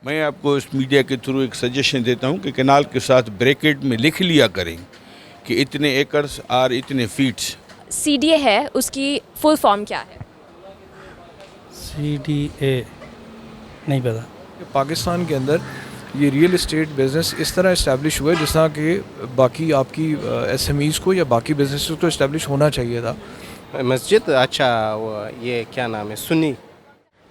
मैं आपको इस मीडिया के थ्रू एक सजेशन देता हूँ कि कैनाल के साथ ब्रैकेट में लिख लिया करें कि इतने एकर्स और इतने फीट्स। CDA है, उसकी फुल फॉर्म क्या है? CDA नहीं पता। पाकिस्तान के अंदर ये रियल इस्टेट बिज़नेस इस तरह इस्टेब्लिश हुआ है जिस तरह कि बाकी आपकी SMEs को या बाकी बिजनेस को इस्टेब्लिश होना चाहिए था। मस्जिद, अच्छा वो ये क्या नाम है, सुन्नी।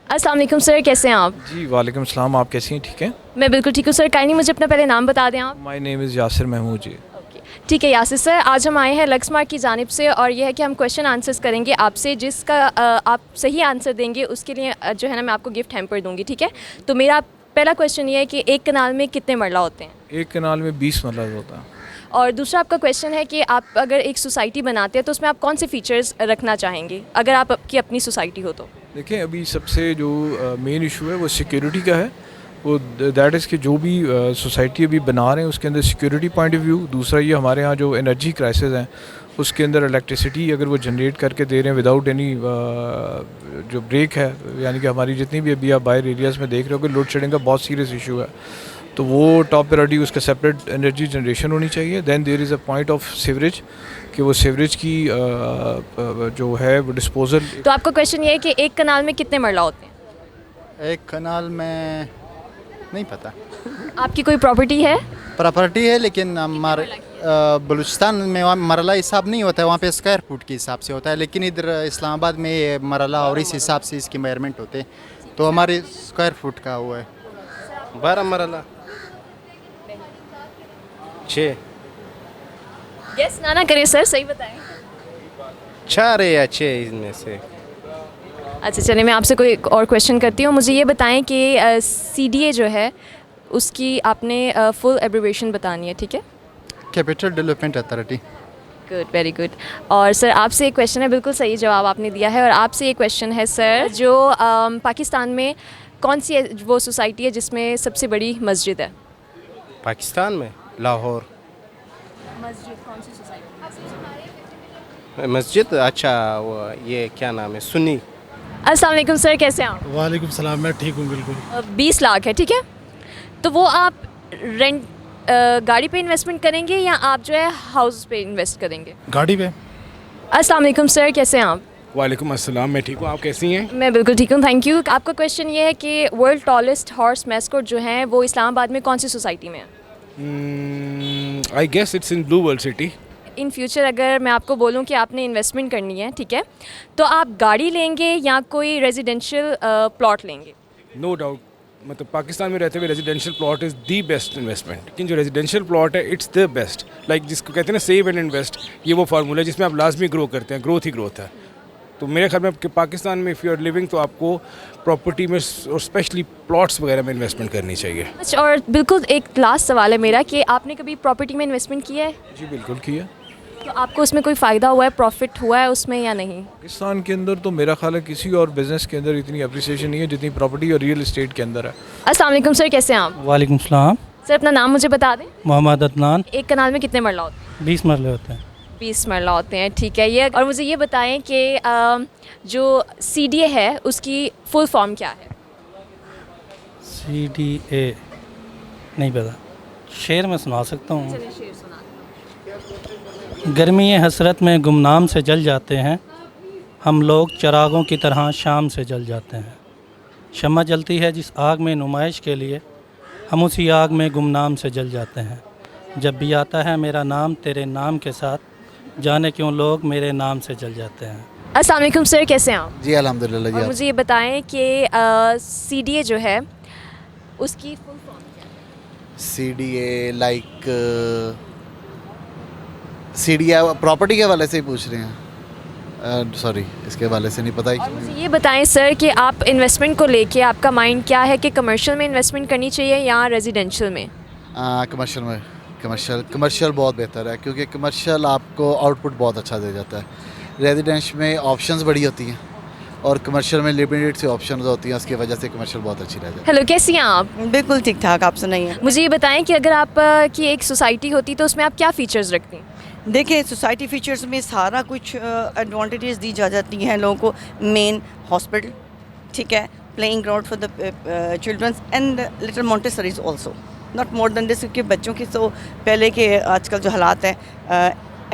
अस्सलाम वालेकुम सर, कैसे हैं आप? जी वालेकुम सलाम, आप कैसी हैं? ठीक हैं? मैं बिल्कुल ठीक हूँ सर। काइंडली मुझे अपना पहले नाम बता दें आप। My name is Yasir Mahmood ji. ठीक है यासिर सर, आज हम आए हैं लक्समार्क की जानिब से और यह है कि हम क्वेश्चन आंसर्स करेंगे आपसे, जिसका आप सही आंसर देंगे उसके लिए जो है ना मैं आपको गिफ्ट हैम्पर दूंगी। ठीक है, तो मेरा पहला क्वेश्चन ये है कि एक कनाल में कितने मरला होते हैं? एक कनाल में 20 मरला होता है। और दूसरा आपका क्वेश्चन है कि आप अगर एक सोसाइटी बनाते हैं तो उसमें आप कौन से फीचर्स रखना चाहेंगे अगर आप आपकी अपनी सोसाइटी हो तो? देखिए, अभी सबसे जो मेन इशू है वो सिक्योरिटी का है। वो दैट इज़ कि जो भी सोसाइटी अभी बना रहे हैं उसके अंदर सिक्योरिटी पॉइंट ऑफ व्यू। दूसरा ये हमारे यहाँ जो एनर्जी क्राइसिस हैं उसके अंदर इलेक्ट्रिसिटी अगर वो जनरेट करके दे रहे हैं विदाउट एनी जो ब्रेक है, यानी कि हमारी जितनी भी अभी आप बाहर एरियाज़ में देख रहे हो कि लोड शेडिंग का बहुत सीरियस इशू है, तो वो टॉप प्रायोरिटी उसका सेपरेट एनर्जी जनरेशन होनी चाहिए। Then there is a point of sewerage कि वो सीवरेज की जो है वो डिस्पोजल। तो आपका क्वेश्चन ये है कि एक कनाल में कितने मरला होते हैं? एक कनाल में नहीं पता। आपकी कोई प्रॉपर्टी है? प्रॉपर्टी है लेकिन हमारे बलूचिस्तान में वहाँ मरला हिसाब नहीं होता है, वहाँ पे स्क्वायर फुट के हिसाब से होता है, लेकिन इधर इस्लामाबाद में ये मरला और इस हिसाब से इसके मेजरमेंट होते हैं, तो हमारे स्क्वायर फुट का हुआ है 12 मरला 6 यस ना करें सर, सही बताएं। 4 या 6 इनमें से। अच्छा चलिए, मैं आपसे कोई और क्वेश्चन करती हूँ। मुझे ये बताएं कि CDA जो है उसकी आपने फुल एब्रिविएशन बतानी है। ठीक है, capital development authority. Good, very good. और सर आपसे एक क्वेश्चन है, बिल्कुल सही जवाब आपने दिया है। और आपसे एक क्वेश्चन है सर, जो पाकिस्तान में कौन सी वो सोसाइटी है जिसमें सबसे बड़ी मस्जिद है? पाकिस्तान में लाहौर। मस्जिद कौन सी सोसाइटी? मस्जिद, अच्छा वो ये क्या नाम है, सुन्नी। अस्सलाम वालेकुम सर, कैसे हैं आप? वालेकुम सलाम, मैं ठीक हूँ बिल्कुल। 20 लाख है, ठीक है, तो वो आप रेंट गाड़ी पे इन्वेस्टमेंट करेंगे या आप जो है हाउस पे इन्वेस्ट करेंगे? गाड़ी पे। अस्सलाम वालेकुम सर, कैसे हैं आप? वालेकुम अस्सलाम, मैं ठीक हूँ, आप कैसी हैं? मैं बिल्कुल ठीक हूँ, थैंक यू। आपका क्वेश्चन ये है कि वर्ल्ड टॉलेस्ट हॉर्स मैस्कॉट जो है वो इस्लामाबाद में कौन सी सोसाइटी में है? I guess it's in blue world city. In future अगर मैं आपको बोलूं कि आपने इन्वेस्टमेंट करनी है, ठीक है, तो आप गाड़ी लेंगे या कोई रेजिडेंशियल प्लॉट लेंगे? नो डाउट, मतलब पाकिस्तान में रहते हुए residential plot is the best investment. लेकिन जो रेजिडेंशियल प्लॉट है इट्स द बेस्ट, लाइक जिसको कहते हैं ना सेव एंड इन्वेस्ट, ये वो फार्मूला है जिसमें आप लाजमी ग्रो करते हैं, ग्रोथ ही ग्रोथ है। तो मेरे ख्याल में कि पाकिस्तान में इफ़ यू आर लिविंग तो आपको प्रॉपर्टी में और स्पेशली प्लॉट्स वगैरह में इन्वेस्टमेंट करनी चाहिए। अच्छा, और बिल्कुल एक लास्ट सवाल है मेरा कि आपने कभी प्रॉपर्टी में इन्वेस्टमेंट किया है? जी बिल्कुल किया। तो आपको उसमें कोई फ़ायदा हुआ है, प्रॉफिट हुआ है उसमें या नहीं? पाकिस्तान के अंदर तो मेरा ख्याल है किसी और बिज़नेस के अंदर इतनी अप्रिसिएशन नहीं है जितनी प्रॉपर्टी और रियल एस्टेट के अंदर है। अस्सलाम वालेकुम सर, कैसे हैं आप? वालेकुम सलाम। सर अपना नाम मुझे बता दें। मोहम्मद अदनान। एक कनाल में कितने मरला होते हैं? 20 मरले होते हैं। 20 मरला होते हैं, ठीक है। ये और मुझे ये बताएं कि जो CDA है उसकी फुल फॉर्म क्या है? CDA नहीं पता, शेर में सुना सकता हूँ। चलिए शेर सुना। गर्मी हसरत में गुमनाम से जल जाते हैं हम लोग, चिरागों की तरह शाम से जल जाते हैं। शम्मा जलती है जिस आग में नुमाइश के लिए, हम उसी आग में गुमनाम से जल जाते हैं। जब भी आता है मेरा नाम तेरे नाम के साथ, जाने क्यों लोग मेरे नाम से जल जाते हैं। अस्सलाम वालेकुम सर, कैसे हैं आप? जी अल्हम्दुलिल्लाह जी। और मुझे ये बताएं कि CDA जो है उसकी फुल फॉर्म क्या है? CDA लाइक CDA प्रॉपर्टी के हवाले से ही पूछ रहे हैं? सॉरी, इसके हवाले से नहीं पता और मुझे ये बताएं सर कि आप इन्वेस्टमेंट को लेके आपका माइंड क्या है कि कमर्शियल में इन्वेस्टमेंट करनी चाहिए या रेजिडेंशियल में? कमर्शियल में। कमर्शियल बहुत बेहतर है क्योंकि कमर्शियल आपको आउटपुट बहुत अच्छा दे जाता है। रेजिडेंशियल में ऑप्शंस बड़ी होती हैं और कमर्शियल में लिमिटेड से ऑप्शंस होती हैं, उसकी वजह से कमर्शियल बहुत अच्छी रह जाती है। हेलो, कैसी हैं आप? बिल्कुल ठीक ठाक, आप सुनाइए। मुझे ये बताएं कि अगर आप की एक सोसाइटी होती तो उसमें आप क्या फ़ीचर्स रखती? देखिए, सोसाइटी फीचर्स में सारा कुछ एडवांटेजेस दी जा जाती हैं लोगों को। मेन हॉस्पिटल, ठीक है, playing ground for the children's and little Montessori's also. Not more than this, क्योंकि बच्चों की तो पहले के आजकल जो हालात हैं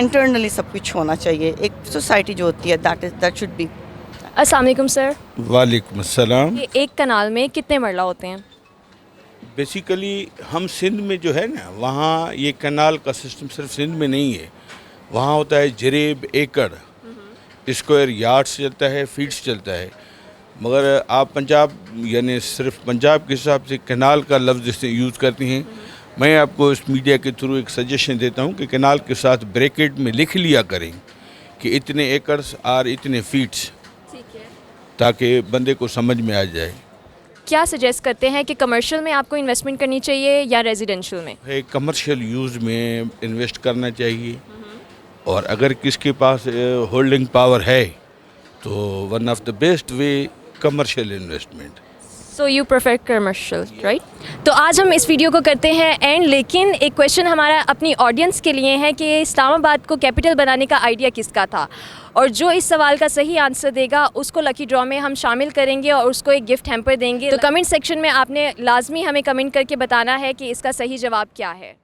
इंटरनली सब कुछ होना चाहिए. एक सोसाइटी जो होती है that should be. अस्सलाम वालेकुम सर. वालेकुम अस्सलाम. ये एक कनाल में कितने मरला होते हैं? बेसिकली हम सिंध में जो है ना, वहाँ ये कनाल का सिस्टम सिर्फ सिंध में नहीं है. वहाँ होता है जरेब, एकड़, स्क्वायर यार्ड्स चलता है, फीट्स चलता है. मगर आप पंजाब यानी सिर्फ पंजाब के हिसाब से कनाल का लफ्ज़ जिससे यूज़ करती हैं. मैं आपको इस मीडिया के थ्रू एक सजेशन देता हूँ कि कनाल के साथ ब्रैकेट में लिख लिया करें कि इतने एकड़्स और इतने फीट्स, ताकि बंदे को समझ में आ जाए. क्या सजेस्ट करते हैं कि कमर्शियल में आपको इन्वेस्टमेंट करनी चाहिए या रेजिडेंशियल में? है कमर्शियल यूज़ में इन्वेस्ट करना चाहिए. और अगर किसके पास होल्डिंग पावर है तो one of the best way commercial investment. So you prefer commercial, right? तो आज हम इस वीडियो को करते हैं एंड, लेकिन एक क्वेश्चन हमारा अपनी ऑडियंस के लिए है कि इस्लामाबाद को कैपिटल बनाने का आइडिया किसका था, और जो इस सवाल का सही आंसर देगा उसको लकी ड्रॉ में हम शामिल करेंगे और उसको एक गिफ्ट हैम्पर देंगे. तो कमेंट सेक्शन में आपने लाजमी हमें कमेंट करके बताना है कि इसका सही जवाब क्या है.